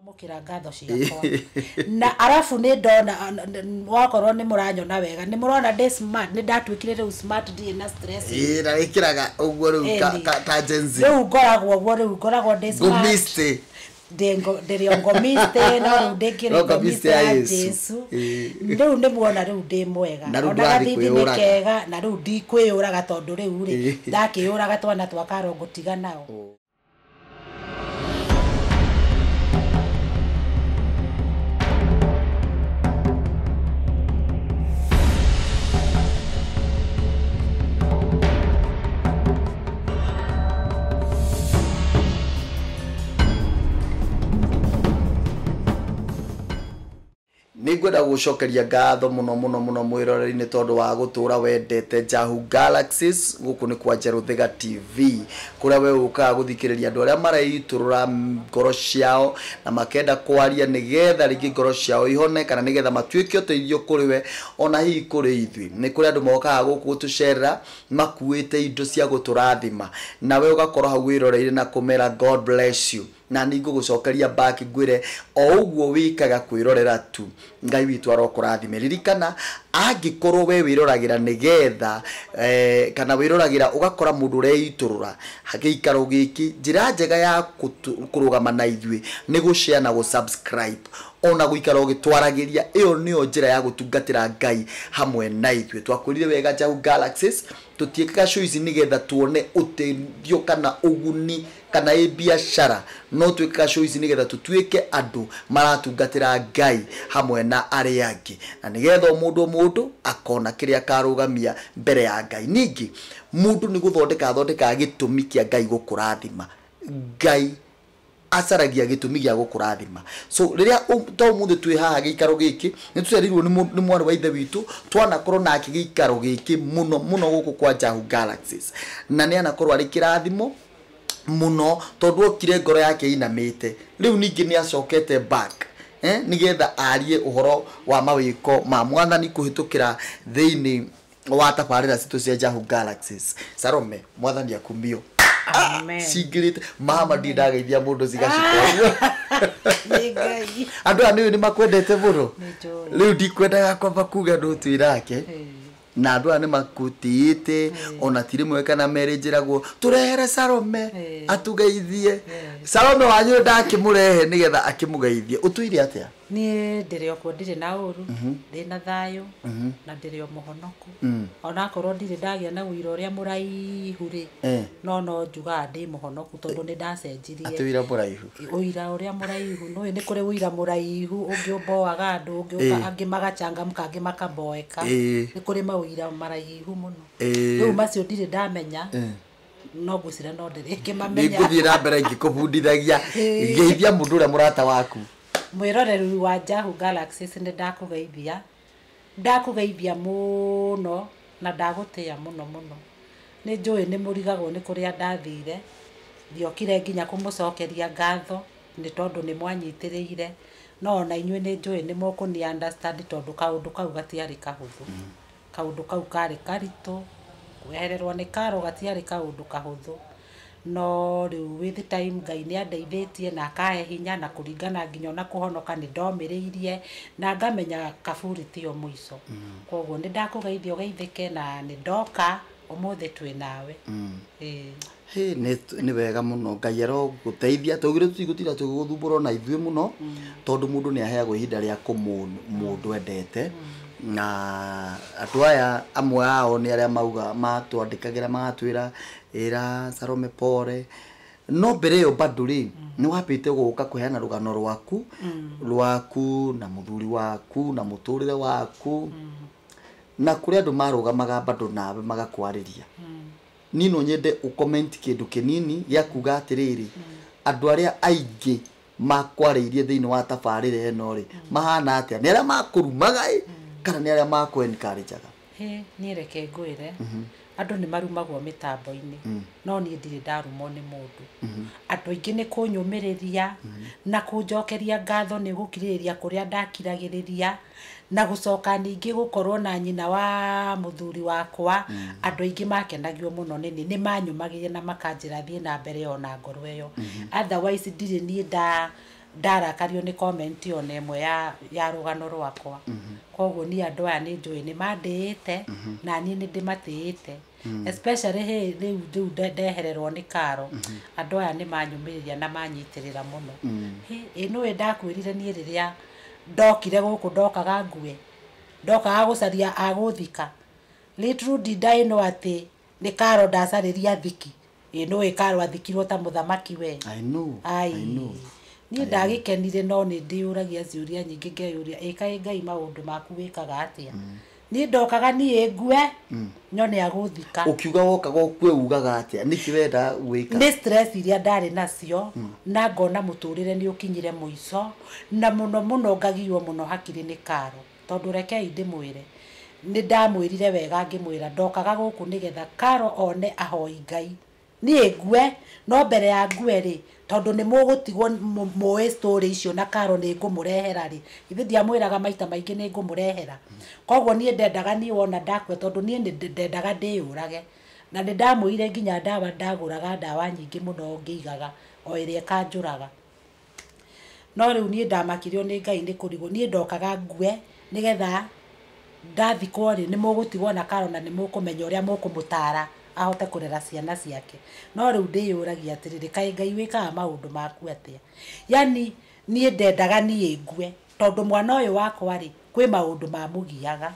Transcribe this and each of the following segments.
mukira ngatho ciakwa na arafu ni ndona wakorwo ni muranyona wega ni murona ndi smart ni ndatwikire riu smart ndi na stress na ikiraga uguo riu ta genzi riu ngoragwo uguo riu ngoragwo ndi smart gumiste nderio ngomiste no ndekire ngomiste ya Jesu riu ni muona riu ndi mwega ona gathindi ni kega na riu ndi kwiyuraga tondu riu ri ndakiyuraga twana twakarongo tiga nao. Nigwenda gucokeria ngatho muno mwiroreri-ini tondu wa gutura wendete Jahu Galaxies guku ni kwa Njeruthiga TV kuria we ukaga guthikiriria andu aria maraiturura ngoro ciao na makenda kwaria nigetha ringi ngoro ciao ihone kana nigetha matuike uteithio kuri we ona hihi kuri ithui ni kuri andu mokaga guku gutucerera makuite indo cia guturathima na we ugakorwo hau wiroreri na kumera God bless you na ningo gucokeria back ngwire o uguo wikaga kwirorera tu ngai witu arokurathime ririkana angikorwo we wiroragira nigetha kana wiroragira ugakora mundu reiturura hagiikaro giki njira njega ya kurugama na ithui ni gushare na gusubscribe ona guikara ugitwaragiria iyo niyo njira ya gutungatira ngai hamwe na ithui twakwirire wega Jahu Galaxies tutiekaga show ici nigetha tuone uteithio kana uguni kana biashara no twikaga show ici nigetha tutuike andu maratungatira ngai hamwe na aria angi na nigetha mundu akona kiria karugamia mbere ya ngai ningi mundu ni guthondeka gitumi kia ngai gukurathima ngai acaragia gitumi gia gukurathima so riria to mundu twi haha giikaro giki ni tucerirwo ni mwana wa ithe witu twana korwo na giikaro giki muno guku kwa Jahu Galaxies na ni anakorwo ari kirathimo muno tondu okire ngoro yake inamite riu ningi ni acokete back nigetha arie uhoro wa mawiko ma mwathani kuhitukira thiini wa tabarira citu cia Jahu Galaxies. Salome mwathani akumbio amen sigirite mama ndidageithia mundu cigacikwa andu ani ni makwendete muno riu ndikwendaga kwamba kuga ndutu irake na andu ani makutiite ona tiri mwe kana merejiragwo turehere Salome atugeithie Salome wanyu ndakimurehe nigetha akimugeithie utuire atia ni ndirio ko ndire na uru ndina thayo na ndirio muhonoku ona korwo ndire ndagia na uira uria muraihu ri no njuga ndi muhonoku tondu ni ndacenjirie ati uira muraihu uira uria muraihu no ni kuri uira muraihu ungiomboaga andu ungiuka angi magachangamka angi makaboeka ni kuri mauira maraihu muno riu macio ndire ndamenya no gwicira no ndire kimamenya niguthira mbere ngikubundithagia geithia mundu uria murata waku mwiroreri wa Jahu Galaxies ni ndakugeithia muno na ndagutia muno ni njui ni murigagwo ni kuria ndathire ndiokire nginya kumucokeria ngatho ni tondu ni mwanyitiriire no na inywe ni njui ni mukuni understand tondu kaundu kau gatiari kahuthu kaundu kau kari karitu kwehererwo ni karo gatiari kaundu kahuthu no riu with time ngai ni andeithitie na akahe hinya na kuringana nginya na kuhonoka ni ndomiriirie na ngamenya kaburi tio muico koguo ni ndakugeithia ugeithike na ni ndoka umuthi twi nawe ni wega muno ngai aro guteithia tugire tutigutira tuguthumbura na ithui muno tondu mundu ni aheagwo ihinda ria kumundu endete na atu aya amwe ao ni aria mauga matwandikagira magatwira ira Salome pore no mbere yo baduri ni wapite guka kuheana rugano rwaku na muthuri waku na muturire waku na kuri andu marugamaga bado nawe magakwariria nino nyende ucomment kindu kinini ya kuga atiriri andu aria aingi makwaririe thiini wa tabarire eno ri mahana atia ni aria makurumaga kana ni aria makwenkarejaga ni reke ngwire andu ni marumagwo mitambo-ini no ni ndire ndarumo ni mundu andu aingi ni kunyumiriria na kunjokeria ngatho ni gukiririria kuria ndakiragiriria na gucoka ningi gukorwo na nyina wa muthuri wakwa andu aingi makenagio muno ni manyumagiye na makanjira thie na mbere ona ngoro iyo otherwise ndire ni ndarakario nĩ comment ona ĩmwe ya rũgano rwakwa koguo ni andũ aya nĩ njũĩ nĩ mandĩĩte na niĩ nĩ ndĩmatĩĩte especially rĩu ndehererwo nĩ Karo andũ aya nĩ manyũmĩrĩria na manyitĩrĩra mũno nĩwe ndakwĩrire niĩ rĩrĩa ndokire gũkũ ndokaga ngue ndokaga gũcaria agũthika Gertrude ndaino atĩ nĩ Karo ndacarĩria thiki nĩwe Karo athikirwo ta mũthamaki we I know niĩ ndagĩkenire no nĩ ndĩũragia ciũria nyingĩ ngeyũria kaĩ Ngai maũndũ maku wĩkaga atĩa niĩ ndokaga niĩ ngue nyone agũthika ukiuga wokaga ukue ugaga atĩa nĩkĩ wenda gwĩka nĩ stress iria ndarĩ nacio na ngona mũtũrĩre nĩ ũkinyire mũico na mũno ngagio mũno hakiri nĩ Karo tondũ rekei ndĩmwĩre nĩ ndamwĩrire wega ngĩmwĩra ndokaga gũkũ nĩgetha Karo one ahoi Ngai niĩ ngue no mbere ya ngue rĩ tondũ nĩ mũgũtigwo mũĩ story icio na Karo nĩ ngũmũrehera rĩ ithe ndiamwĩraga maita maingĩ nĩ ngũmũrehera koguo niĩ ndendaga niĩ wona ndakua tondũ niĩ ndendaga ndĩyũrage na nĩ ndamwĩire nginya ndawa ndagũraga ndawa nyingĩ mũno ngĩigaga o ĩrĩa kanjũraga no rĩu niĩ ndamakirio nĩ Ngai nĩ kũrigwo niĩ ndokaga ngue nĩgetha ndathikwo rĩ nĩ mũgũtigwo na Karo na nĩ mũkũmenya ũrĩa mũkũmũtara ahote kũrera ciana ciake no rĩu ndĩyũragia atĩrĩrĩ kaĩ Ngai wĩkaga maũndũ maku atĩa yani niĩ ndendaga niĩ ngue tondũ mwana ũyũ wakwa rĩ kwĩ maũndũ mamũgiaga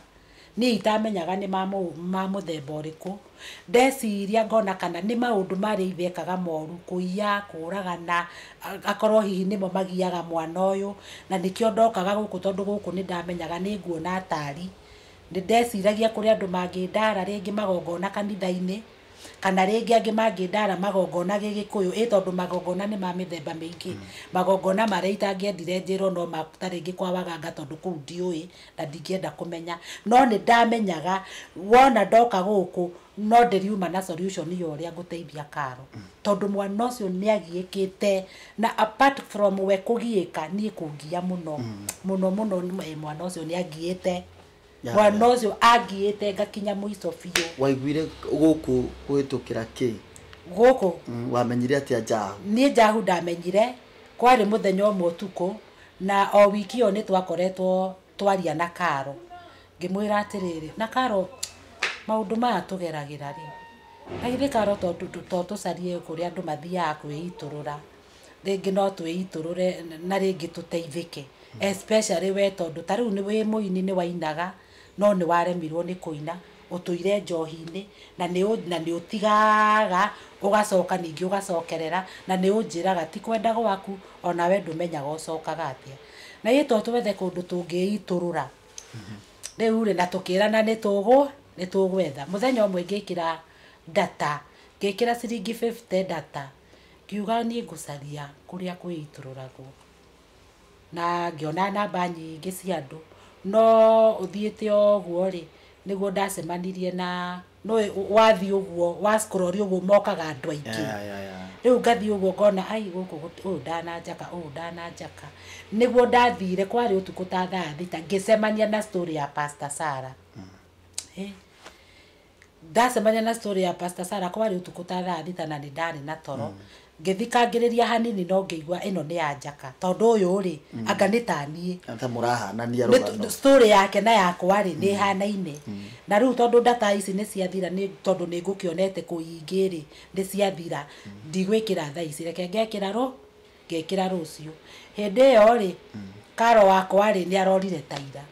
niĩ itamenyaga nĩ ma mũthemba ũrĩkũ ndeciria ngona kana nĩ maũndũ marĩa ithekaga moru kũiya kũragana akorwo hihi nĩmo magiaga mwana ũyũ na nĩkĩo ndokaga gũkũ tondũ gũkũ nĩ ndamenyaga nĩ nguona atari nĩ ndeciragia kũrĩ andũ mangĩndara rĩngĩ magongona kanitha-inĩ kana rĩngĩ angĩ mangĩndara magongona gĩgĩkũyũ tondũ magongona nĩ ma mĩthemba mĩingĩ magongona marĩa itangĩendire njĩrwo no ta rĩngĩ kwa waganga tondũ kũu ndiũĩ na ndingĩenda kũmenya no nĩ ndamenyaga wona ndoka gũkũ no ndĩriuma na solution ya ũrĩa ngũteithia Karo tondũ mwana ũcio nĩ agiĩkĩte na apart from we kũgiĩka niĩ kũngia mũno mwana ũcio nĩ agiĩte mwana ũcio agiĩte ngakinya mũico biũ waiguire gũkũ kũhĩtũkĩra kĩ gũkũ wamenyire atĩa Njahu niĩ Njahu ndamenyire kwarĩ mũthenya ũmwe ũtukũ na o wiki ĩyo nĩ twakoretwo twaria na Karo ngĩmwĩra atĩrĩrĩ na Karo maũndũ maya tũgeragĩra rĩ na githĩ Karo tũcarie kũrĩa andũ mathiaga kwĩitũrũra rĩngĩ no twĩitũrũre na rĩngĩ tũteithĩke especially we tondũ ta rĩu nĩ wĩ mũini nĩ wainaga no nĩ waremirwo nĩ kũina ũtũire njohi-inĩ na nĩ ũtigaga ũgacoka ningĩ ũgacokerera na nĩ ũnjĩraga ti kwenda gwaku ona we ndũmenyaga ũcokaga atĩa na ĩtwo twethe kũndũ tũngĩitũrũra rĩu rĩ na tũkĩrana nĩ tũgwetha mũthenya ũmwe ngĩkĩra data ngĩkĩra ciringi 50 data ngiuga niĩ ngũcaria kũrĩa kwĩitũrũragwo na ngĩona namba nyingĩ cia andũ no ũthiĩte ũguo rĩ nĩguo ndacemanirie na no wathiĩ ũguo wa scroll ũguo mokaga andũ aingĩ rĩu ngathiĩ ũguo ngona ai gũkũ ũyũ ndananjaka nĩguo ndathire kwarĩ ũtukũ ta thaa thita ngĩcemania na story ya Pastor Sarah ndacemania na story ya Pastor Sarah kwarĩ ũtukũ ta thaa thita na nĩ ndarĩ na toro ngĩthikangĩrĩria hanini no ngĩigua ĩno nĩ ya njaka tondũ ũyũ rĩ anga nĩ taniĩ ta mũrahanania rũgano story yake na yakwa rĩ nĩ hanaine na rĩu tondũ data ici nĩ ciathira nĩ tondũ nĩ ngũkĩonete kũingĩ rĩ nĩ ciathira ndigwĩkĩra thaa ici reke ngekĩra rũciũ hĩndĩ ĩyo rĩ Karo wakwa rĩ nĩ arorire taira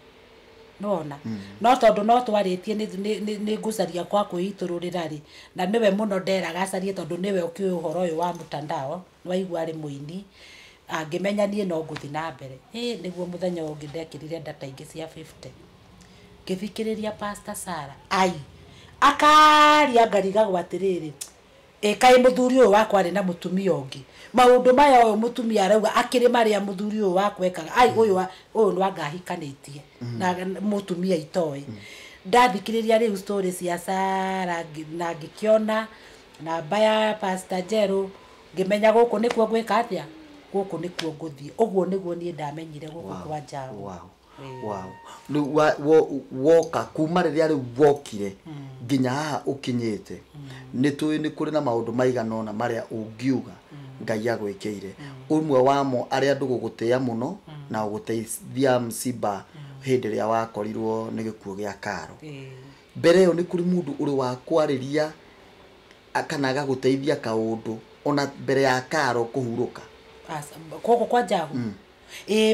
nona no tondũ no twarĩtie nĩ ngũcaria kwa kwĩitũrũrĩra rĩ na nĩwe mũno nderaga acarie tondũ nĩwe ũkĩũĩ ũhoro ũyũ wa mũtandao waigua arĩ mũini angĩmenya niĩ no ngũthi na mbere nĩguo mũthenya ũngĩ ndekĩrire data ingĩ cia 50 ngĩthikĩrĩria Pastor Sarah akaria ngarigagwo atĩrĩrĩ kaĩ mũthuri ũyũ wakwa arĩ na mũtumia ũngĩ maũndũ maya ũyũ mũtumia arauga akĩrĩ marĩa mũthuri ũyũ wakwa ekaga ũyũ nĩ angahikanĩtie na mũtumia itoĩ ndathikĩrĩria rĩu story cia Sarah na ngĩkĩona namba ya Pastor Njeru ngĩmenya gũkũ nĩkuo gwĩka atĩa gũkũ nĩkuo ngũthiĩ ũguo nĩguo niĩ ndamenyire gũkũ kwa Njahu woka kuma rĩrĩa rĩu wokire nginya haha ũkinyĩte nĩ tũĩ nĩ kũrĩ na maũndũ maigana ona marĩa ũngiuga ngai agwĩkĩire umwe wamo arĩa andũ gũgũtĩa mũno na gũteithia msiba hĩndĩ ĩrĩa wakorirwo nĩ gĩkuũ gĩa Karo mbere ĩyo nĩ kũrĩ mũndũ ũrĩ wa kwarĩria kana agagũteithia kaũndũ ona mbere ya Karo kũhurũka koko kwa Njahu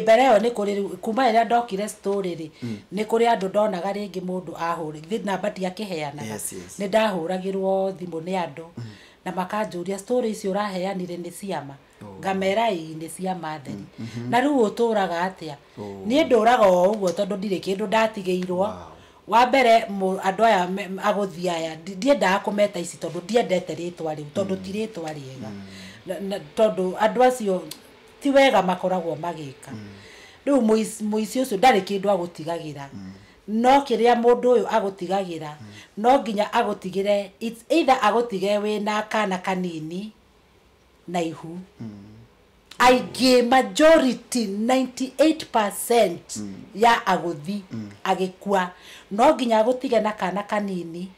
mbere ĩyo nĩ kũrĩ kuma ĩrĩa ndokire story rĩ nĩ kũrĩ andũ ndonaga rĩngĩ mũndũ ahũrĩ namba ndiakĩheanaga nĩ ndahũragĩrwo thimũ nĩ andũ na makanjũria story icio ũraheanire nĩ ciama ngamera nĩ ciama theri na rĩu ũtũraga atĩa niĩ ndũraga o ũguo tondũ ndirĩ kĩndũ ndatigĩirwo wa mbere andũ aya agũthia aya ndiendaga kũmeta ici tondũ ndiendete rĩtwa rĩu tondũ ti rĩtwa rĩega tondũ andũ acio ti wega makoragwo magĩka rĩu mũici ũcio ndarĩ kĩndũ agũtigagĩra no kĩrĩa mũndũ ũyũ agũtigagĩra no nginya agũtigĩre it's either agũtigĩre wĩna kana kanini na ihu aingĩ majority 98% ya agũthi agĩkua no nginya agũtige na kana kanini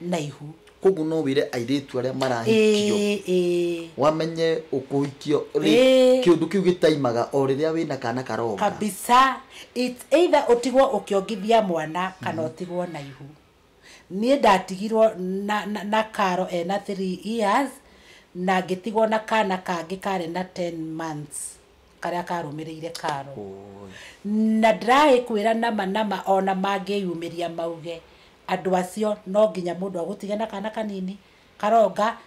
na ihu koguo no wĩre airĩtu arĩa marahikio wamenye ũkũhikio kĩũndũ kĩu gĩtaimaga o rĩrĩa wĩna kana karonga kabisa it's either ũtigwo ũkĩongithia mwana kana ũtigwo na ihu niĩ ndatigirwo na Karo ena 3 years na ngĩtigwo na kana kangĩ karĩ na 10 months karĩa karũmĩrĩire Karo na ndĩrakwĩra nama ona mangĩyumĩria mauge andũ acio no nginya mũndũ agũtige na kana kanini karonga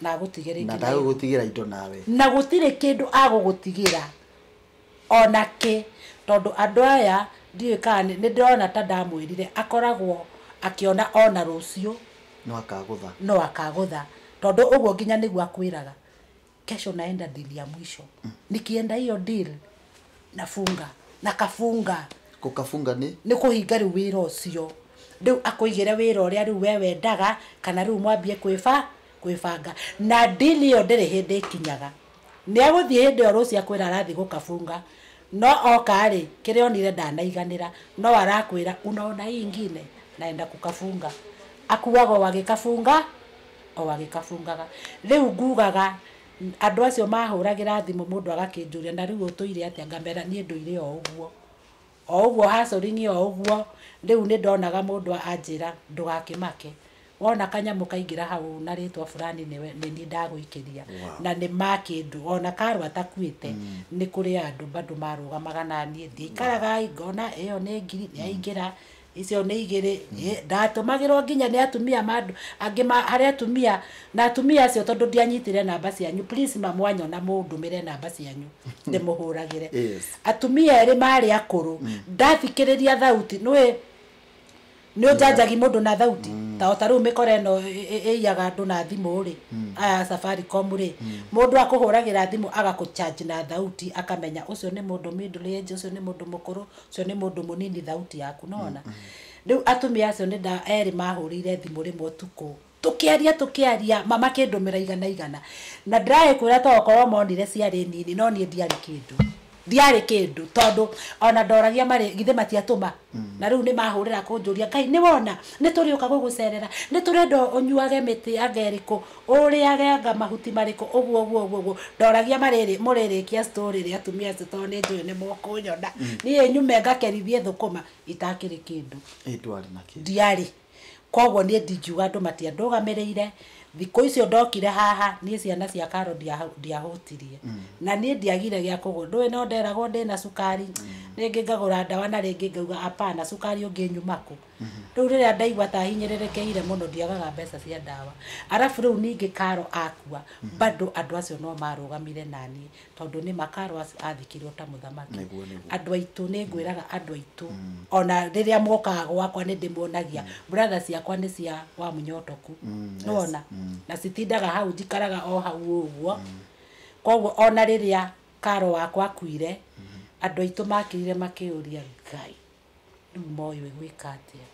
na agũtige rĩngĩ na ndagũgũtigĩra indo nawe na gũtirĩ kĩndũ agũgũtigĩra ona kĩ tondũ andũ aya ndiũĩ kana nĩ ndĩrona ta ndamwĩrire akoragwo akiona ona rũciũ no akagũtha tondũ ũguo nginya nĩguo akwĩraga kesho naenda deal ya mwisho nikienda hiyo deal nafunga na kafunga kukafunga nĩ kũhinga rĩu wĩra ũcio rĩu akũigĩre wĩra ũrĩa rĩu we wendaga kana rĩu mwambie kwĩbanga na deal ĩyo ndĩrĩ hĩndĩ ĩkinyaga nĩ agũthiĩ hĩndĩ ĩyo rũciũ akwĩra arathiĩ gũkafunga no oka-rĩ kĩrĩa onire ndanaiganĩra no arakwĩra unaona hii ingine naenda kukafunga akuaga o agĩkafungaga rĩu ngugaga andũ acio mahũragĩra thimũ mũndũ agakĩnjũria na rĩu ũtũire atĩa ngamera niĩ ndũire o ũguo hacoringi o ũguo rĩu nĩ ndonaga mũndũ anjĩra ndũgakĩmake wona kanyamũ kaingĩra hau na rĩtwa fulani nĩ niĩ ndagũikĩria na nĩ makĩndũ ona Karo atakuĩte nĩ kũrĩ andũ bado marũgamaga na niĩ ndiikaraga ngona ĩyo nĩ ngiri yaingĩra icio nĩ igĩrĩ ndatũmagĩrwo nginya nĩ atumia mandũ angĩ harĩ atumia na atumia acio tondũ ndianyitire namba cianyu please mamwanyona mũndũmĩre namba cianyu ndĩmũhũragĩre atumia erĩ marĩ akũrũ ndathikĩrĩria thauti nĩ ũjanjagi mũndũ na thauti ta rĩu mĩkora ĩno ĩiyaga andũ na thimũ rĩ aya Safaricom rĩ mũndũ akũhũragĩra thimũ agakũcharge na thauti akamenya ũcio nĩ mũndũ middle age ũcio nĩ mũndũ mũkũrũ ũcio nĩ mũndũ mũnini thauti yaku nona rĩu atumia acio nĩ erĩ mahũrĩire thimũ rĩmwe ũtukũ tũkĩaria mama kĩndũmĩra igana na ndĩrakwĩra to okorwo monire ciarĩ nini no niĩ ndiarĩ kĩndũ tondũ ona ndoragia marĩ githĩ matiatũma na rĩu nĩ mahũrĩra kũnjũria Ngai nĩ wona nĩ tũrĩũka gũgũcerera nĩ tũrenda ũnyuage mĩtĩ agerĩkũ ũrĩage anga mahuti marĩkũ ũguo ndoragia mũrĩrĩkia story rĩa atumia acio tondũ nĩ njũĩ nĩ mũkũnyona niĩ nyume ngakerithie thũkũma itakĩrĩ kĩndũ ndiarĩ koguo niĩ ndingiuga andũ matiandũgamĩrĩire thikũ icio ndokire haha niĩ ciana cia Karo ndiahũtirie na niĩ ndiagire gĩa kũgũra ndũĩ no nderagwo ndĩna cukari rĩngĩ ngagũra ndawa na rĩngĩ ngauga hapana cukari ũngĩ nyumako rĩu rĩrĩa ndaigua ta hinyĩrĩrĩkĩire mũno ndiagaga mbeca cia ndawa arabu rĩu ningĩ Karo akua bado andũ acio no marũgamire naniĩ tondũ nĩ Karo athikirwo ta mũthamaki andũ aitũ nĩ ngwĩraga andũ aitũ ona rĩrĩa mokaga gwakwa nĩ ndĩmuonagia brother ciakwa nĩ cia wa Mũnyotoku nona na citindaga hau njikaraga o hau ũguo koguo ona rĩrĩa Karo wakwa akuire andũ aitũ makirire makĩũria Ngai rĩu moĩ gwĩka atĩa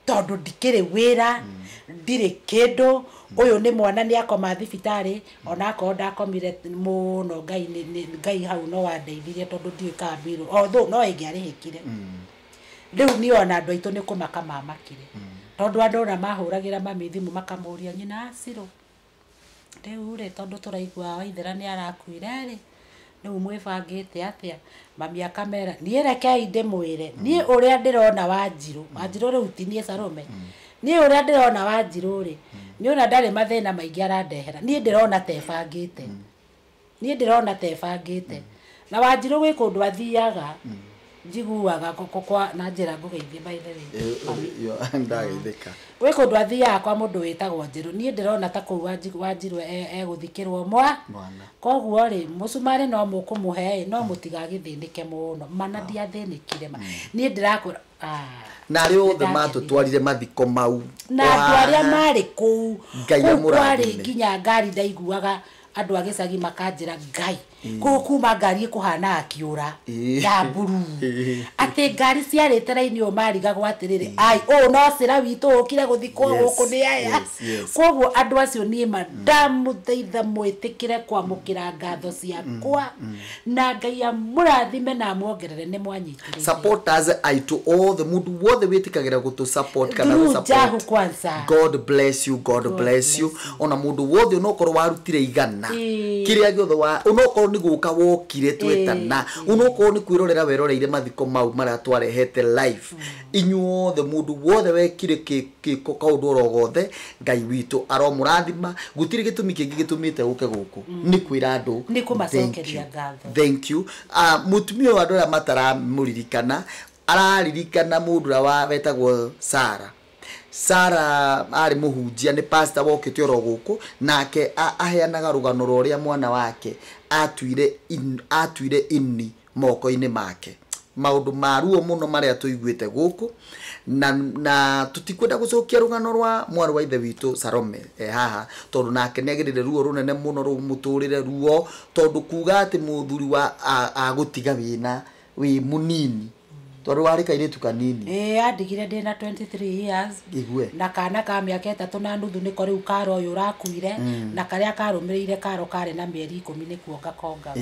tondũ ndikĩrĩ wĩra ndirĩ kĩndũ ũyũ nĩ mwana nĩ akoma thibitarĩ ona akorwo ndakomire mũno Ngai hau no wandeithirie tondũ ndiũĩ kambirũ although no ĩngĩarĩhĩkire rĩu niĩ ona andũ aitũ nĩ kũmaka mamakire tondũ andũ ona mahũragĩra mami thimũ makamũria nyina Acirũ riu ri tondu turaigua Waithera ni arakuire ri riu mwibangite atia mami akamera nie rekei ndimwire nie uria ndirona Wanjiru riu tinie Salome nie uria ndirona Wanjiru ri ni ona ndari mathina maingi arandehera nie ndirona tebangite nie ndirona tebangite na Wanjiru gwi kundu athiaga njiguaga kwa na njira ngugeithie by the way yo ndageithika we kundu athiaga kwa mundu witagwo Njiru nie ndirona ta kuu Wanjiru eguthikirwo mwana koguo ri musumari no mukumuhe no mutigagithinike muno mana ndiathinikire nie ndirakura na ri othe matutwarire mathiko mau na andu aria mari kuu Ngai amurathime nginya ngari ndaiguaga andu agicagi makanjira Ngai kuma ngari ikuhana akiura ya buru ate ngari ciarite raini o marigagwo atiriri ai no cira witu ukire guthikwo guku ni aya koguo andu acio nie mandamutheitha mwitikire kwamukira ngatho ciakwa na Ngai amurathime na muongerere ni mwanyitire supporters to all the mundu wothe witikagira gutu support kana support God bless you ona mundu wothe unokorwo warutire igana kiria giothe wa unokorwo ni guka wokire twetana unokorwo ni kwirorera weroreire mathiko mau maria twarehete life inyuothe mundu wothe wekire kiko kaundu orogothe Ngai witu aromurathima gutire gitumi kingi gitumite guke guku ni kwira andu ni kumacokeria ngatho thank you mutumio andu aria matara muririkana araririkana mundu wa wetagwo Sara ari muhunjia ni pastor wokite oro guku nake aheanaga rugano roria mwana wake atuire inni moko-ini make maundu maruo muno maria tuiguite guku na tutikwenda gucokia rugano rwa mwana wa ithe witu Salome haha tondu nake negirire ruo runene muno ru muturire ruo tondu kuga ati muthuri wa agutiga wina wi munini tondu wari kairetu kanini andigire ndina 23 years igwe na kana ka miaka 3 na nuthu niko riu karo uyu rakuire na karia karumirire karo kare na mieri 10 ni kuonga konga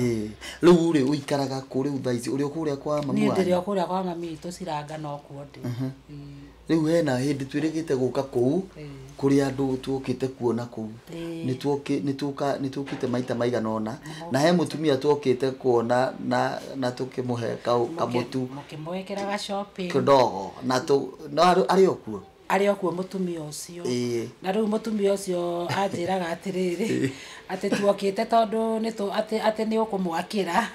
riu ri uikaraga kuri uthaici uri kuria kwa mamu ni ndiri kuria kwa mami tu ciranga no kuo ndi riu hena hindi twirigite guka kuu kuri andu tuokite kuona kuu nitukite maita maiganona na he mutumia tuokite kuona na tukimuhe kamutu mukimwekeraga shopping kidogo na tu ari okuo mutumia ucio na riu mutumia ucio anjiraga atiriri ati tuokite tondu ati ni ukumwakira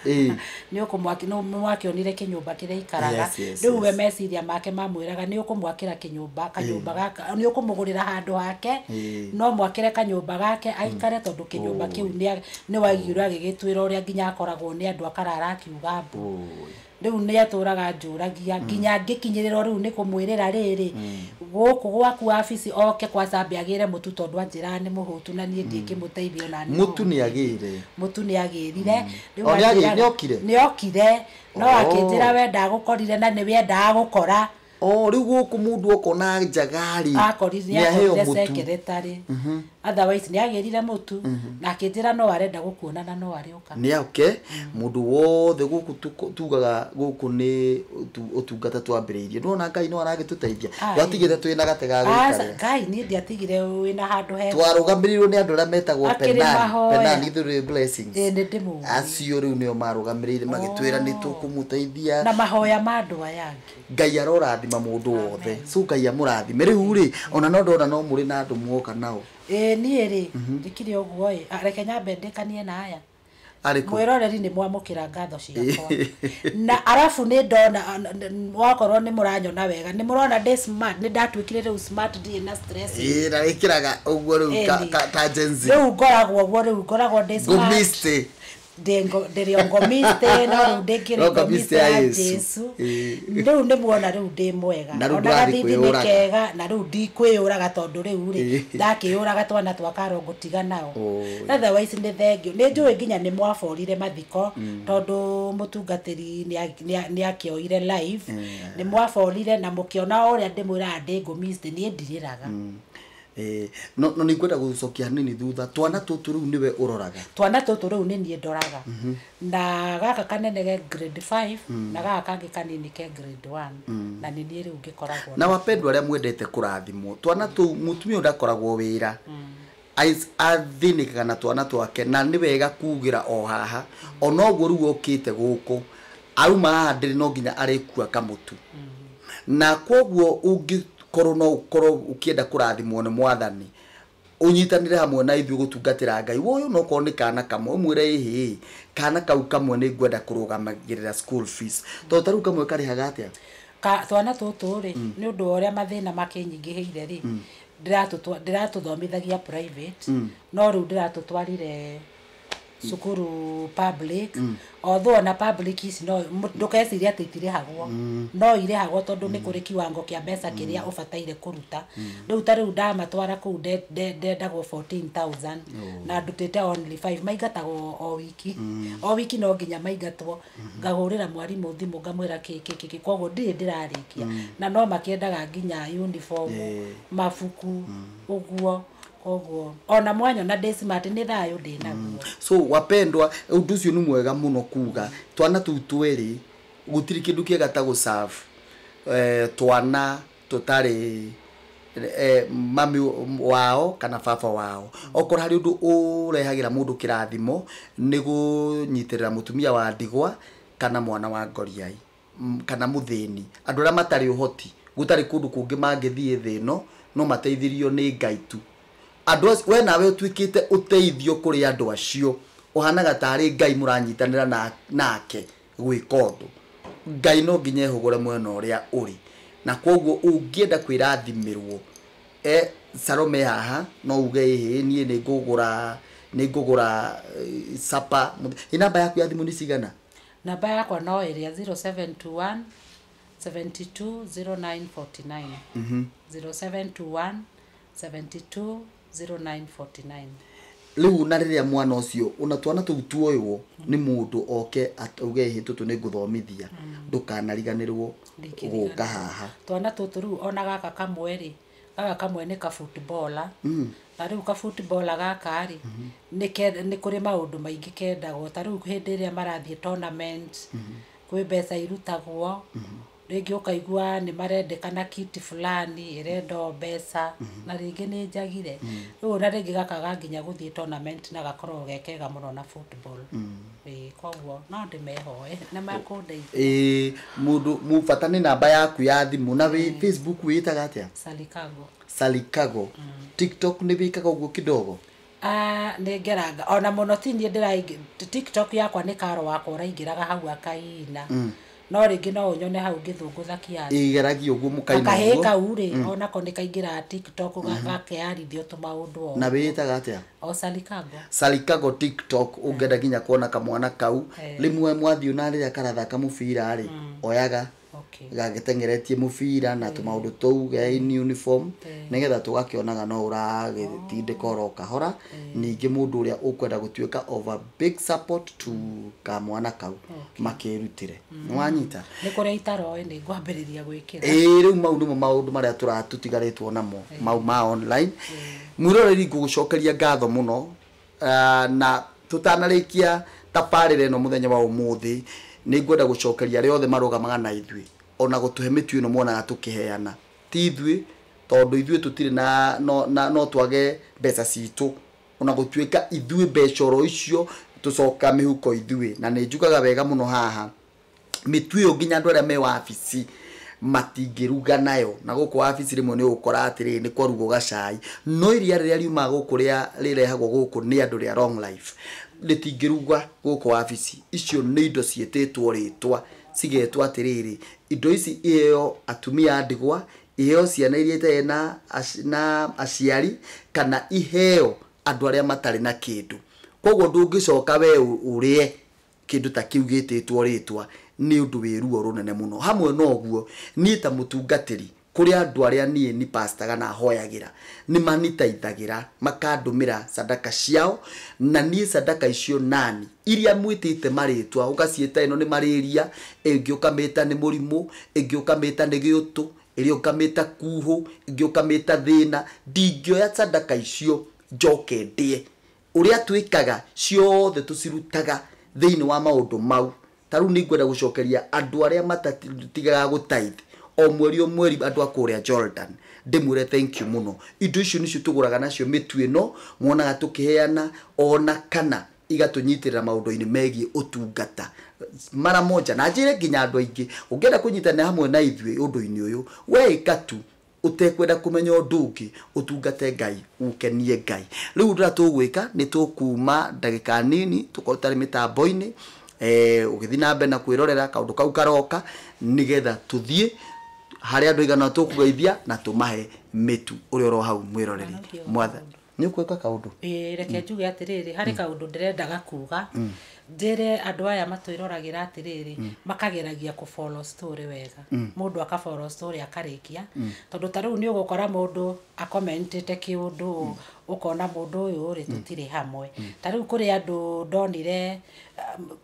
ni ukumwakira no mwakionire kinyumba kiria ikaraga riu we meciria make mamwiraga ni ukumwakira kanyumba gaka ni ukumugurira handu hake no mwakire kanyumba gake aikare tondu kinyumba kiu ni waigirwa agigitwira uria nginya akoragwo ni andu akarara akiuga mbu riu ni aturaga njuragia nginya ngikinyirira riu ni kumwirira riri guku gwaku afisi oke kwa sabi agire mutu tondu anjira ni muhutu na nie ndikimuteithia na mutu ni agirire ni okire no akinjira wenda gukorire na ni wenda gukora riu guku mundu okona njagari akorire aheo secretary otherwise ni agirire mutu na akinjira no arenda gukuona na no arioka ni mundu wothe guku tugaga guku ni utungata twambiriirie ndona Ngai no aragituteithia yatigire twina gatega gwikare Ngai ni ndiatigire wina handu he twarugamirirwo ni andu aria metagwo penani through blessings ni ndimu acio riu nio marugamirire magitwira ni tukumuteithia na mahoya mandu ayangi Ngai arorathima mundu wothe so Ngai amurathime riu ri ona no ndona no muri na andu muoka nao nie ri ndikire uguo reke nyambe ndikanie na aya mwiroreri ni mwamukira ngatho ciakwa na arafu ni ndona wakorwo ni muranyona wega ni murona ndi smart ni ndatwikire riu smart ndi na stress na ikiraga uguo riu ta jenzi riu ngoragwo ndi smart gumiste ngomiste no ndekire ngomiste ya Jesu riu ndi muona riu ndi mwega ona gathindi ni kega na riu ndikwiyuraga tondu riu ri ndakiyuraga twana twakaro gutiga nao otherwise ni thengio ni njui nginya ni mwaforire mathiko tondu mutungatiri ni akioire live ni mwaforire na mukiona uria ndimwira ndi ngomiste ni ndiriraga no ni kwenda gucokia nini thutha twana tutu riu niwe uroraga twana tutu riu ni nie ndoraga na gaka kanene ge grade 5 na gaka kangi kanini ke grade 1 na ni nie riu ngikoragwo na wapendwa aria mwendete kurathimwo twana tu mutumia ndakoragwo wira athinikaga na twana twake na nĩ wega kugira o haha ona ũguo rĩu okĩte gũkũ auma haha ndĩrĩ no nginya arĩkua kamutu na koguo ũngĩkorwo no ũkorwo ũkĩenda kũrathimwo nĩ mwathani unyitanire hamwe na ithuĩ gũtungatĩra Ngai woyo no korwo nĩ kana kamwe ũmwĩre ĩhĩ kana kau kamwe nĩ ngwenda kũrũgamagĩrĩra school fees to tarĩu kamwe karĩhaga atĩa twana tũtũ rĩ nĩ ũndũ wa ũrĩa mathĩna makĩnyingĩhĩire rĩ ndiratũthomithagia private no rĩu ndiratũtwarire cukuru public although na public ici no ndũkeciria atĩ itirĩhagwo no irĩhagwo tondũ nĩ kũrĩ kiwango kĩa mbeca kĩrĩa ũbataire kũruta rĩu ta rĩu ndamatwara kũu ndendagwo 14,000 na ndutĩte only 5 maingatagwo o wiki no nginya maingatwo ngahũrĩra mwarimũ thimũ ngamwĩra kĩkĩ koguo ndirĩ ndĩrarĩkia na no makĩendaga nginya uniform mabuku ũguo oguo ona mwanyo na Desmart nĩ thayũ ndĩnaguo so wapendwa ũndũ ũcio nĩ mwega mũno kuga twana tũu twĩrĩ gũtirĩ kĩndũ kĩega ta gũserve twana tũtarĩ mami wao kana baba wao okorwo harĩ ũndũ ũrehagĩra mũndũ kĩrathimo nĩ gũnyitĩrĩra mũtumia wa ndigwa kana mwana wa ngoriai kana mũthĩni andũ arĩa matarĩ ũhoti gũtarĩ kũndũ kũngĩ mangĩthiĩ thĩ ĩno no mateithĩrio nĩ Ngai tu andũ we nawe ũtuĩkĩte ũteithio kũrĩ andũ acio ũhanaga tarĩ Ngai mũranyitanĩra nake gwĩka ũndũ Ngai no nginya ehũgũre mwena ũrĩa ũrĩ na koguo ũngĩenda kwĩrathimĩrwo Salome haha no uge ĩhĩ niĩ nĩ ngũgũra sapa namba yaku ya thimũ nĩ cigana namba yakwa no ĩrĩa 0721 720949 0721 720949 rĩu na rĩrĩa mwana ũcio ona twana tũu tuoywo nĩ mũndũ oke auge ĩhĩ tũtũ nĩ ngũthomithia ndũkanariganĩrwo gũka haha twana tũtũ rĩu ona gaka kamwe rĩ gaka kamwe nĩ ka footballer na rĩu ka footballer gaka rĩ nĩ kũrĩ maũndũ maingĩ kendagwo ta rĩu hĩndĩ ĩrĩa marathiĩ tournament kwĩ mbeca irutagwo rĩngĩ ũkaigua nĩ marendekana kiti fulani ĩrenda mbeca na rĩngĩ nĩ njagire rĩu na rĩngĩ gakaga nginya gũthiĩ tournament na gakorwo gekega mũno na football koguo no ndĩmehoe na makũndeithia mũndũ mũbata nĩ namba yaku ya thimũ na Facebook wĩtaga atĩa Salikago TikTok nĩ wĩkaga ũguo kidogo nĩ ngeranga ona mũno ti niĩ ndĩraingĩ TikTok yakwa nĩ karo wakwa ũraingĩraga hau akaina no rĩngĩ no ũnyone hau ngĩthũngũtha kiasi ĩgeragio ũguo mũkaina ũguo kahĩ kau rĩ ona ko nĩ kaingĩra TikTok gakearithio tũmaũndũ na wĩtaga atĩa Salikago TikTok ũngĩenda nginya kuona kamwana kau rĩmwe mwathiĩ na rĩrĩa karathaka mũbira rĩ oyaga gagĩtengeretie mũbira na tũmaũndũ tũu ge uniform nĩgetha tũgakĩonaga no ũragĩtindĩka oro kahora ningĩ mũndũ ũrĩa ũkwenda gũtuĩka of a big support to kamwana kau makĩrutĩre nĩwanyita nĩ kũrĩa itaroĩ nĩ ngwambĩrĩria gwĩkĩra rĩu mau nĩmo maũndũ marĩa tũtigarĩtwo namo mau ma online mwĩroreri ngũgũcokeria ngatho mũno na tũtanarĩkia tabarĩra ĩno mũthenya wa ũmũthĩ nĩ ngwenda gũcokeria arĩa othe marũgamaga na ithuĩ ona gũtũhe mĩtu ĩno mwonaga tũkĩheana ti ithuĩ tondũ ithuĩ tũtirĩ no twage mbeca citũ ona gũtuĩka ithuĩ mbeca oro icio tũcoka mĩhuko ithuĩ na nĩ njugaga wega mũno haha mĩtu ĩyo nginya andũ arĩa me wabici matingĩruga nayo na gũkũ wabici rĩmwe nĩ ũgũkora atĩrĩ nĩ kwarugwo gacai no iria rĩrĩa riuma gũkũ rĩa rĩrehagwo gũkũ nĩ andũ rĩa long life rĩtingĩruga gũkũ wabici icio nĩ indo ciĩtĩtwo rĩtwa cigetwo atĩrĩrĩ indo ici iheo atumia ndigwa iheo ciana iria itarĩ na aciari kana iheo andũ arĩa matarĩ na kĩndũ koguo ndũngĩcoka we ũrĩe kĩndũ ta kĩu gĩtĩtwo rĩtwa nĩ ũndũ wĩ ruo rũnene mũno hamwe na ũguo niĩ ta mũtungatĩri kũrĩ andũ arĩa niĩ ni pastaga na hoyagĩra nĩ maniteithagĩra makandũmĩra sadaka ciao na niĩ sadaka icio nani iria mwĩtĩte marĩtwa ũgaciĩta ĩno nĩ marĩria ĩngĩ ũkamĩta nĩ mũrimũ ĩngĩ ũkamĩta nĩ gĩũtũ ĩrĩa ũkamĩta kuhũ ĩngĩ ũkamĩta thĩna ndingĩoya sadaka icio njoke ndĩe ũrĩa twĩkaga ciothe tũcirutaga thĩinĩ wa maũndũ mau ta rĩu nĩ ngwenda gũcokeria andũ arĩa matatigaga gũtaithia o mweri andu akuria Jordan ndimure thank you muno indo icio nicio tuguraga nacio mitu ino muonaga tukiheana ona kana igatunyitirira maundu-ini megie utungata mara moja na njire nginya andu aingi ungienda kunyitana hamwe na ithui undu-ini uyu we ikatu utekwenda kumenya undu ungi utungate Ngai ukenie Ngai riu ndira tugwika ni tukuma ndagika nini tukotari mitambo-ini ugithi na mbe na kwirorera kaundu kau karoka nigetha tuthie hari andu igana tukugeithia na tumahe mitu uri oro hau mwiroreri mwatha ni kweka kaundu reke njuge atiriri hari kaundu ndirendaga kuga ndire andu aya matwirораgira atiriri makageragia ku follow story wega mundu aka follow story akarikia tondu taru ni ugukora mundu akommentete kiundu ukona mundu uyu ri tutire hamwe taru kuri andu ndonire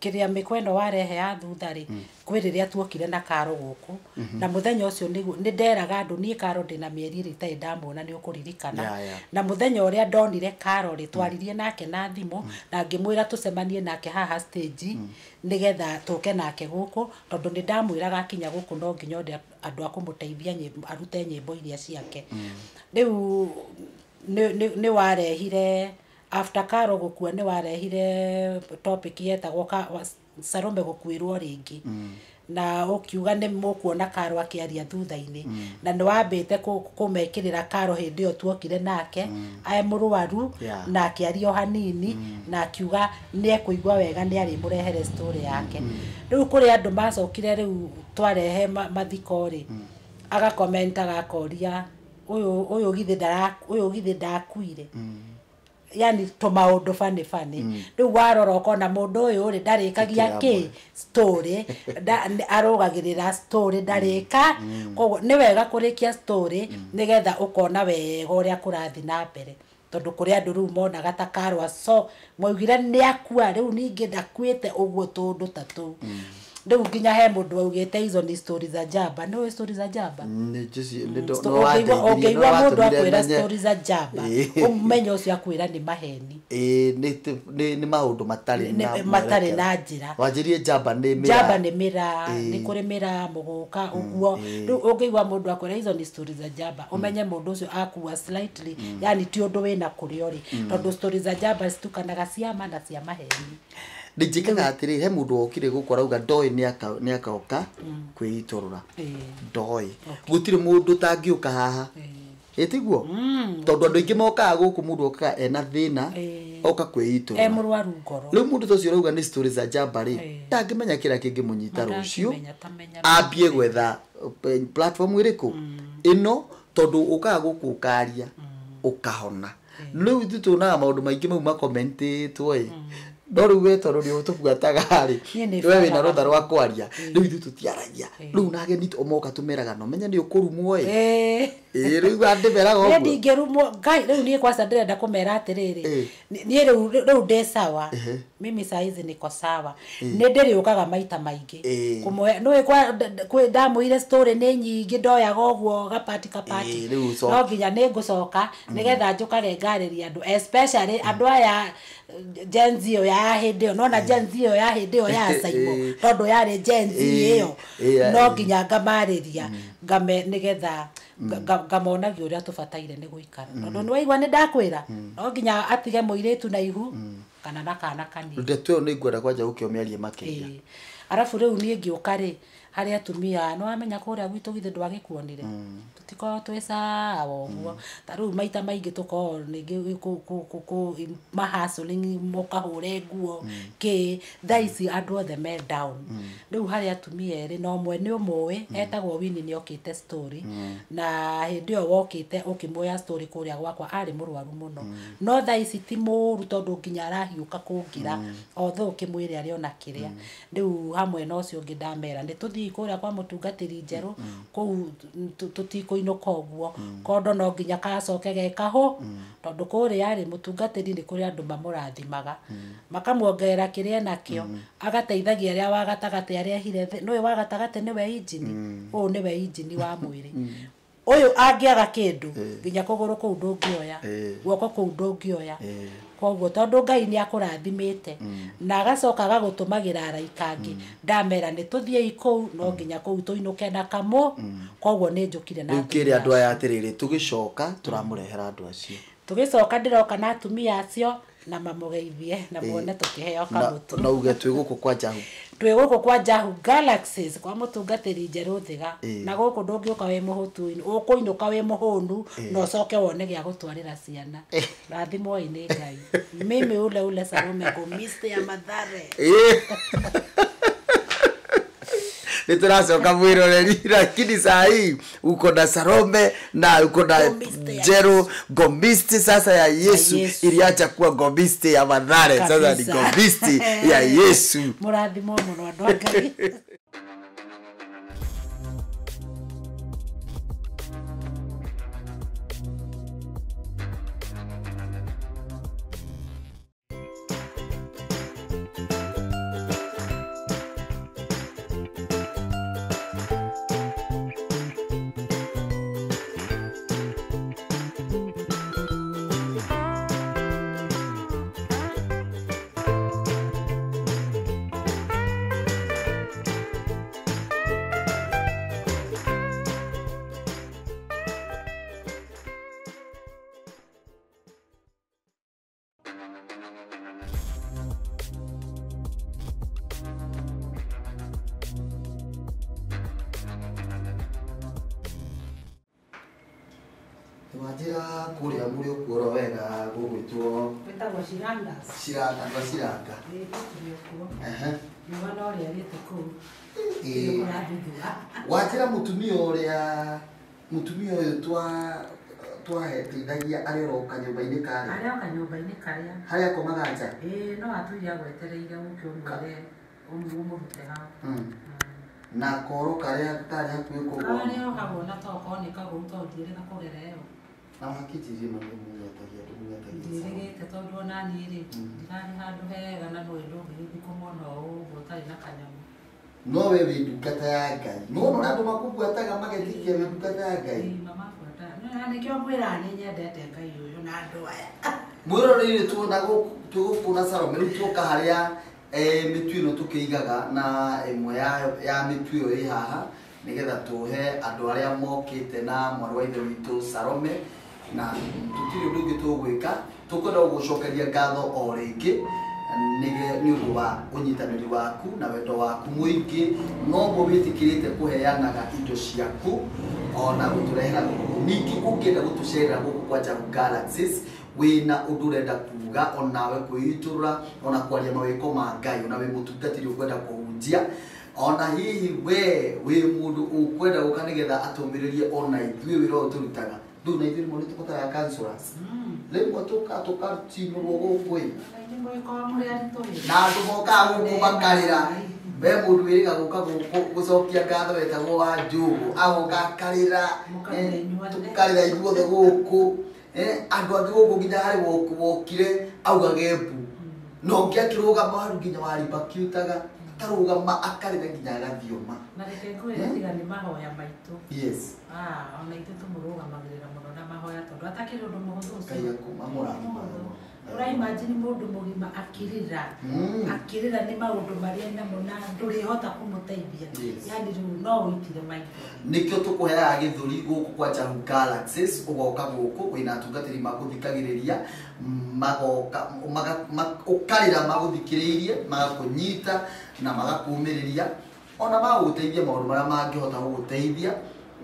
kiria mikwendo warehe ya thuthari kwiriria tuokire na karo guku na muthenya ucio ni nderaga andu ni karo ndina mieri ritai ndamona ni ukuririkana na muthenya uria ndonire karo ri twaririe nake na thimu na ngimwira tucemanie nake haha stage nigetha tuke nake guku tondu ni ndamwiraga akinya guku no nginya andu akumuteithia arute nyimbo iria ciake riu ni warehire after karo gukua ni warehire topic yetagwo Salome gukwirwo ringi na ukiuga ni mukuona karo akiaria thutha-ini na ni wambite kumekirira karo hindi yo tuokire nake ae muruaru na akiario hanini na akiuga ni ekuigwa wega ni ari murehere story yake riu kuri andu macokire riu twarehe mathikori aga comment agakoria uyu githi ndakuire yani to maundu fani riu warora ukona mundu uyu ri ndarikagia ki story arugagirira story ndarika koguo ni wega kurikia story nigetha ukona wega uria kurathi na mbere tondu kuri andu riu monaga ta karwa so mwaugire ni akua riu ningi ndakwite uguo tundu tatu riu nginya he mundu augite hizo ni stories za jaba no stories za jaba ni jisi okay mundu akwira stories za jaba umenye ucio akwira ni maheni ni maundu matari na njira wanjirie jaba ni mira ni kuri mira muguka uguo riu ungiigwa mundu akwira hizo ni stories za jaba umenye mundu ucio akua slightly yani ti undu wina kuriori tondu stories za jaba citukanaga ciama na cia maheni ndijikaga atiri he mundu okire gukora uga ndoi ni akaoka kwiitorora ndoi gutire mundu tangiuka haha etiguo tondu andu ingi moka guku mundu okaga ena thina oka kwiitorora murwaru ngoro riu mundu tocio rauga ni stories za jamba ri ndangimenya kira kingi munyita rucio ambie gwetha platform iriku ino tondu ukaga guku ukaria ukahona riu tutunaga maundu maingi mau makommentitwo Doru weto ruri utubuataga ri wewe na rotha rwa kwaria riu ithu tutiaragia riu nage nito omoka tumeraga no menya ni ukurumwo riu andimeraga ogwo ndi ngerumwo ngai riu nie kwasa ndirenda kumera atiriri nie riu ndesawa mimi saizi niko sawa ni ndiriukaga maita maingi kumwe no kwe ndamuire story ni nyingi ndoyaga ogwo gapati no nginya ni ngucoka nigetha njukage ngariria andu especially andu aya Genzio ya hindeo nona Genzio ya hindeo ya Saimo tondu yari Genzi iyo no nginya ngamariria ngame nigetha ngamonagia uria tubataire ni guikara tondu ni waigwa ni ndakwira no nginya atige muiretu na ihu kana na kana kanini ndeto ni ngwenda kwanja ukiomearie makiria arafu riu nie ngiuka ri hari atumia no amenya kuria gwitu githe ndwagikuonire tutiko twesa woguo taru maita maingi tuko ningi ku mahustling mokahure nguo ki thaisi andu othe me down riu hari atumia eri no mwene umwe etagwo Wini ni okite story na hindi yo wokite ukimoya story kuria gwakwa ari murwaru muno no thaisi ti muru tondu nginya arahiuka kungira otho ukimwire ari ona kiria riu hamwe no cio ngidamera ndi tuthi kuria kwa mutungatiri njeru ku tutikuinuka ogwo kondo no nginya kacoke gekaho tondu kuria ari mutungatiri ni kuria andu mamurathimaga makamuongerera kiria nakio agateithagia aria wa gatagate aria hire no wa gatagate ni we injini ni we injini wa mwiri uyu angiaga kindu nginya kuguru ku ndungioya guoko ku ndungioya koguo tondu Ngai ni akurathimite na agacoka agagutumagira araikangi ndamera ni tuthie ikou no nginya kou tuinuke na kamu koguo ni njukire na ukire andu aya atiriri tugicoka turamurehera andu acio tugicoka ndiroka na atumia acio na mamugeithie na muone tukiheo kamutu na uge twi guku kwa Jahu kwa Jahu Galaxies kwa mutungatiri njeru thiga na guku ndungiuka wi muhutu ukuinuka wi muhunu no coke wone gia gutwarira ciana rathimo ini Ngai mimi ule Salome Gomiste ya Mathare nituracoka mwiroreri lakini saa hii uko na Salome na uko na Njeru Gomiste sasa ya Yesu iliacha kuwa Gomiste ya Mathare sasa ni Gomiste ya Yesu murathimo muno andu a Ngai Wajira kuria muri ukuro wega gugwitwo wetagwo Shiranga Shiranga mwana uria rite kuu wajira mutumia uria uyu twahetithagia areroka nyumba-ini karia haria komaga nja no atuire agwetereire muke umwire umurute hau na koro karia tari hakuhi kugwa karia habona toko ni kagu tondire na kugereo na hakijiri no munyetagia ndirigite tondu ona ni ri ndirari handu hega na no ndungithi kumona uguo tari na kanyamu no we wi ndungata ya Ngai no andu makugwetaga magethikia wi ndungata ya Ngai mama kwata ni kio mwira ni nyendete Ngai uyu na andu aya mwiroreri tugukuna Salome riu tuka haria mitu ino tukiigaga na imwe ya mitu iyo ri haha nigetha tuhe andu aria mokite na mwana wa ithe witu Salome na tutiri undu ungi tugwika tukwenda gucokeria ngatho o ringi ni undu wa unyitaniri waku na wendo waku muingi no ngo witikirite kuheanaga indo ciaku ona guturehera ningi ungienda gutucerera guku kwa Jahu Galaxies wina undu urenda kuga onawe kwiitura ona kwaria mawiko ma Ngai ona we mutungatiri ukwenda kuhunjia ona hihi we mundu ukwenda gukanigetha atumiririe ona ithuĩ wĩra ũyũ tũrutaga ndũ na ithuĩ mũno tũkotaga counselors rĩmwe tũkatinũrwo gũkũ na andũ mokaga gũkũ makarĩra we mũndũ wĩrĩga gũka gũcokia ngatho wetagwo wa Njugu agoka akarĩra tũkarĩra ithuothe gũkũ andũ angĩ gũkũ nginya harĩ wokire augaga mbu no ngĩakĩrũgama haru nginya warimba kiutaga tarugama akarira nginya agathioma na reke ngwire tiga ni mahoya maitu yes ona ithu tumurugamagirira muno na mahoya tondu atakiri undu muhuthu Ngai akũmamũrathima ura imagine mundu mugima akirira ni maundu maria namo na ndurihota kumuteithia yani riu no witire maitho nikio tukuheaga githuri guku kwa Jahu Galaxies ugoka guku wina atungatiri maguthikagiriria magoka ukarira maguthikiririe magakunyita na magakumiriria ona maguteithia maundu maria mangihota guguteithia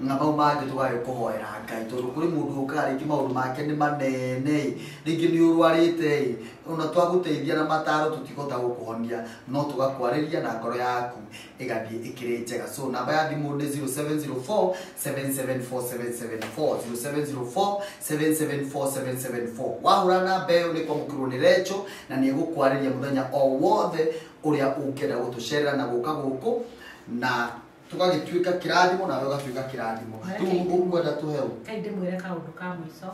na mau mangĩ tũgagĩkũhoera Ngai tondũ kũrĩ mũndũ ũkaga rĩngĩ maũndũ make nĩ manene rĩngĩ nĩ ũrwarĩte ona twagũteithia na mataro tũtikũhota gũkũhonia no tũgakwarĩria na ngoro yaku ĩgathiĩ ĩkĩrĩ njega so namba ya thimũ nĩ 0704 774774 0704 774774 wahũra namba ĩyo nĩ kwamũkĩrwo nĩ Recho na nĩ egũkwarĩria mũthenya o wothe ũrĩa ũngĩenda gũtũcerera na gũka gũkũ na tugagituika kirathimo nawe ugatuika kirathimo tu ukwenda tuheo kainde mwire kaundu ka mwiso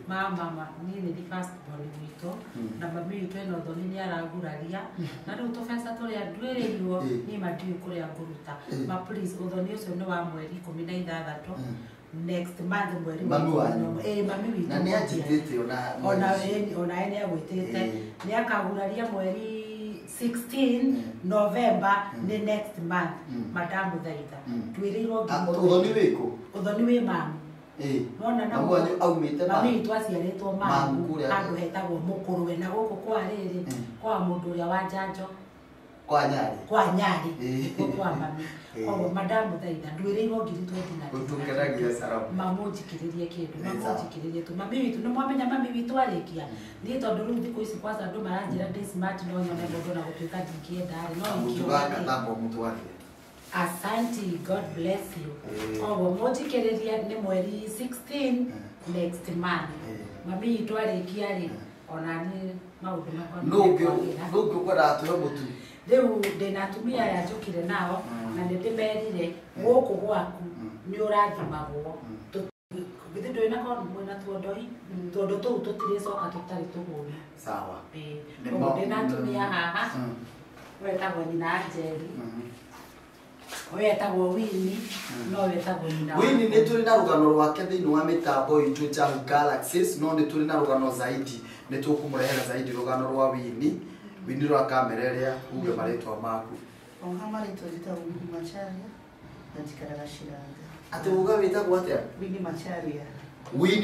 mama ni ni first born wito na mami wito eno thoni ni araguraria na riu tubesa turi andwerirwo ni madiu kuria nguruta ma please uthoni ucio ni wa mweri 16 next month mweri Mami wanyu. mami witu Na ni ajitete ona ene agwitete ni akaguraria mweri 16 November ni next month madamu thaitha twirirwo uthoni wiko uthoni wi mamu nona na mwanyu aumite mami witu aciaritwo mamu handu hetagwo mukuruwe na guku kwa riri kwa mundu uria wa njanjo kwa nyari kwa mami kwa madamu thaitha ndwirirwo ngiri 20 utukeragia Salome mamu njikiririe kindu mamu njikiririe tu mami witu no mwamenya mami witu arikia ni tondu riu thiku ici kwanza andu maranjira this smart no nyone mundu na gutuika ndingienda ari no ikioga tambo mtu wake. Asante, God bless you. Ogo mojikiriria ni mweri 16 next month. Mami itwarikia ri onani maundu makwa. Ndugu kwa ratu mutu. Riu ndinatumia ya njukire nao na ndimerire guku gwaku ni urathimagwo. Githe ndoina ko mwena tuondoi tondu tu tutire coka tutari tuguri. Sawa. Ndinatumia haha. Wetagwo nyina Angeli. Wetagwo Winnie no wetagwo nyina Winnie ni turi na rugano rwake thiini wa mitambo itu Jahu Galaxies no ni turi na rugano zaidi ni tukumurehera zaidi rugano rwa Winnie rwa kamera iria uge maritwa maku onga maritwa jitagwo Macharia na Njikaraga Shiranga ati uga witagwo atia Winnie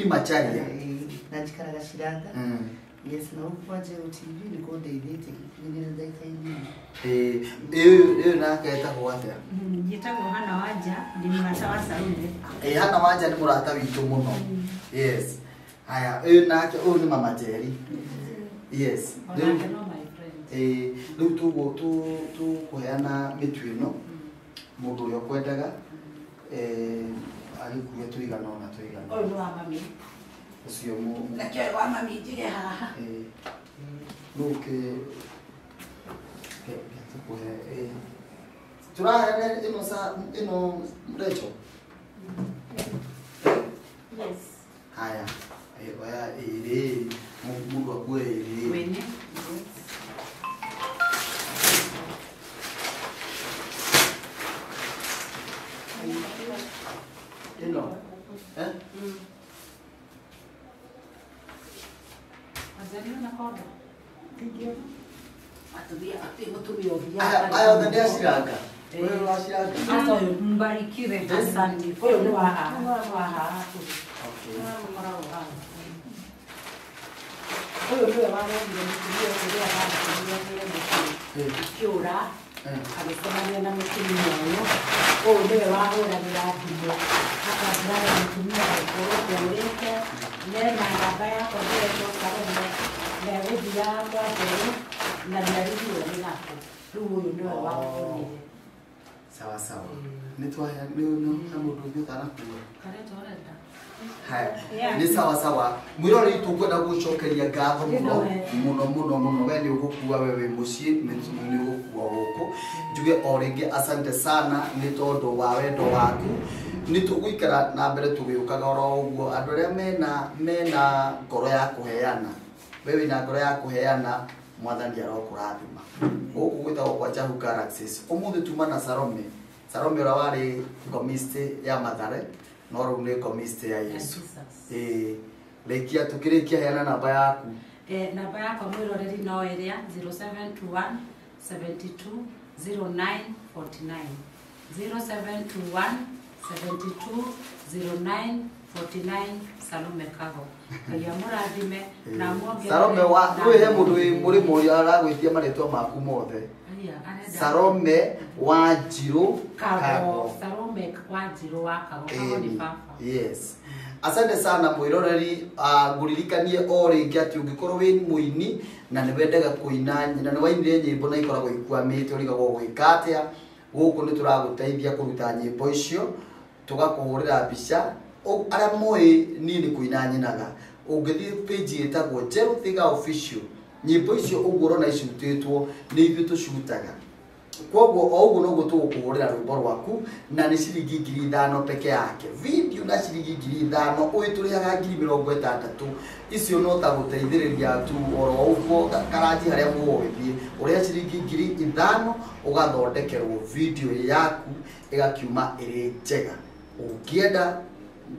Macharia na Njikaraga Shiranga yes na ukwaje TV niko ndeithite ningine ndaikaini na kaitagwo atia Njitagwo Hana Wanja ndi murata wa Salome Hana Wanja ni murata witu muno yes haya nake ni Mama Jerry yes riu tu kuheana mitu ino mundu uria kwendaga agikuye tuigana ona tuigana oyo wa mami ucio mu lakio wa mami njige haha nuke tukuhe turahene ino mrecho yes haya oya iri mundu akue iri wene ino azalio na kodo ndio atumia ovia aya ndio Shiranga wewe wa Shiranga hata huyo mbarikiwe asante huyo ni wa haha okay huyo ndio wao ndio ndio ndio ndio kiura alisemania na mtumia huyo huyo ndio wao ndio ndio hata ndio mtumia kwa uleke nena ngabaya kwa ndio Salome na wewe kwa ndio na ndio ninapo huyo ndio wao sawa sawa nitwaya no na mundu ndio tarakuwa kare torenda haya ni sawa sawa mwirori tukwenda gucokeria ngatho muno wewe ni ugukua wewe mucii ni ugukua guku njuge o ringi asante sana ni tondu wa wendo waku ni tugwikara na mbere tugiukaga oro uguo andu aria mena ngoro ya kuheana wewe na ngoro ya kuheana mwathani arokurathima guku gwitagwo kwa Jahu Galaxies umuthi tuma na Salome ora wari komiste ya Mathare no ru ni komiste ya Yesu lekia tukirikia heana namba yaku namba yako mwiroreri no area 0721 720949 0721 720949 Salome Kago ya murathime na mwonge Salome wa kwihe mundu muri moyo aragwitia maritwa maku mothe Salome wa Njiru Kago Salome wa Njiru wa Kago ni papa yes asante sana mwiroreri nguririkanie o ringi ati ungikorwo wi muini na ni wendaga kuina na ni wainire nyimbo na ikoragwo ikwamite urigagwo gwikatia guku ni turaguteithia kuruta nyimbo icio tugakuhurira mbica aria moi nini kuina nyinaga ungithii page itagwo Jeru Thiga Official nyimbo icio ugurona icutitwo ni ithu tucutaga kwoguo o uguo noguo tugukuhurira rwimbo rwaku na ni ciringi 5,000 peke yake video na ciringi 5,000 uituriaga 60,000 icio no ta guteithiriria tu oro uguo karaji haria muwithie uria ciringi 5,000 ugathondekerwo video yaku igakiuma iri njega ungienda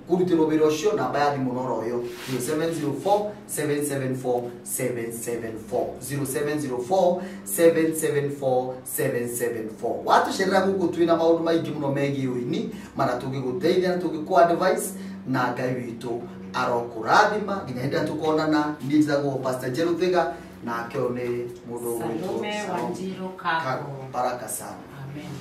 kurutiro wira ucio namba ya thimu noro yo 0704 774 774 0704 774 774 watu sherera guku twina maundu maingi muno megi uini mana tungiguteithia tungikwa advice na Ngai witu arokurathima nginya hĩndĩ tukonana ni njagwo Pastor Njeruthiga na akeo ni mundu Salome Wanjiru Kako. Baraka sana. Amen.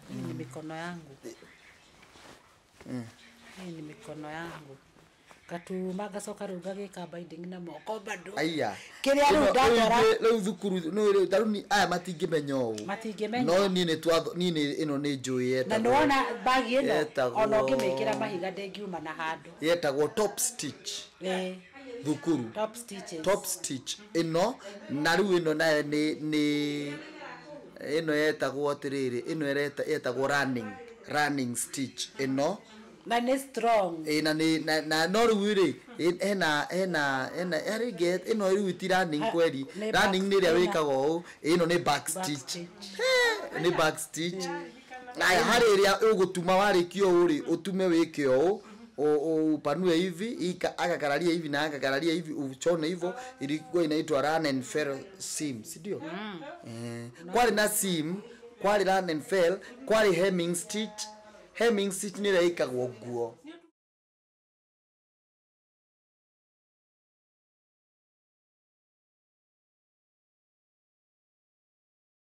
Hii ni mikono yangu. Hii ni mikono yangu. Katuma gacoka riu gagika binding na moko bado. Aya. Kiria riu ndakora. Riu thukuru no riu taruni aya matingimenya uu. Matingimenya. No ni ni twatho ni ni ino ni njui yeta. Na nona bagi ino ona ngimekira mahiga ndengiuma na handu. Yetagwo top stitch. Thukuru. Top stitches. Top stitch ino na riu ino nayo ni ino yetagwo atiriri ino yetagwo running stitch ino na ni strong na no riu ri ena eri get ino riu ti running kweli running ni ria wikago u ino ni back stitch ni back stitch na hari ria ugutuma warikio uri utume wikio u panue hivi akakararia hivi na akakararia hivi uchone hivyo ilikuwa inaitwa run and fell seam ndio kwali na seam kwali run and fell kwali hemming stitch ni raika guo